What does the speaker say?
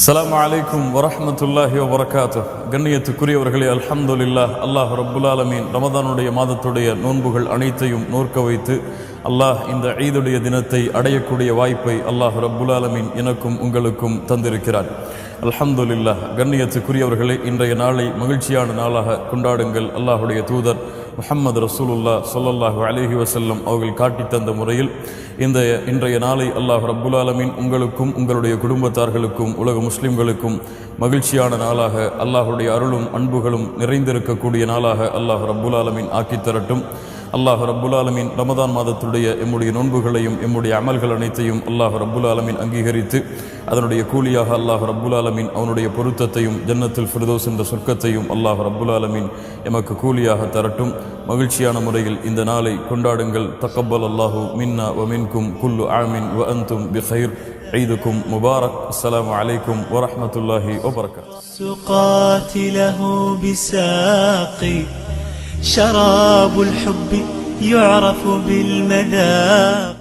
அஸ்ஸலாமு அலைக்கும் வரஹ்மத்துல்லாஹி வபரகாத்துஹ். கண்ணியத்துக்குரியவர்களே, அல்ஹம்துலில்லாஹ். அல்லாஹ் ரப்புல் ஆலமீன் ரமதானுடைய மாதத்துடைய நோன்புகள் அனைத்தையும் நோற்க வைத்து அல்லாஹ் இந்த ஈதுடைய தினத்தை அடையக்கூடிய வாய்ப்பை அல்லாஹ் ரப்புல் ஆலமீன் எனக்கும் உங்களுக்கும் தந்திருக்கிறார். அல்ஹம்துலில்லாஹ். கண்ணியத்துக்குரியவர்களே, இன்றைய நாளை மகிழ்ச்சியான நாளாக கொண்டாடுங்கள். அல்லாஹுடைய தூதர் முஹம்மது ரசூலுல்லாஹ் ஸல்லல்லாஹு அலைஹி வஸல்லம் அவர்கள் காட்டி தந்த முறையில் இன்றைய நாளை அல்லாஹ் ரப்புல் ஆலமீன் உங்களுக்கும் உங்களுடைய குடும்பத்தார்களுக்கும் உலக முஸ்லிம்களுக்கும் மகிழ்ச்சியான நாளாக, அல்லாஹுடைய அருளும் அன்புகளும் நிறைந்திருக்கக்கூடிய நாளாக அல்லாஹ் ரப்புல் ஆலமீன் ஆக்கித் தரட்டும். அல்லாஹ் ரப்புல் ஆலமீன் ரமதான் மாதத்துடைய எம்முடைய நோன்புகளையும் எம்முடைய அமல்கள் அனைத்தையும் அல்லாஹ் ரப்புல் ஆலமீன் அங்கீகரித்து அதனுடைய கூலியாக அல்லாஹ் ரப்புல் ஆலமீன் அவனுடைய பொருத்தத்தையும் ஜன்னத்துல் ஃபிர்தௌஸ் என்ற சொர்க்கத்தையும் அல்லாஹ் ரப்புல் ஆலமீன் எமக்கு கூலியாக தரட்டும். மகிழ்ச்சியான முறையில் இந்த நாளை கொண்டாடுங்கள். தக்கப்பல் அல்லாஹு மின்னா வ மின்கும் குல்லு ஆமின் வ அன்தும் பிகைர். عيدكم مبارك. السلام عليكم ورحمة الله وبركاته. سقاتله بساقي شراب الحب يعرف بالمذاق.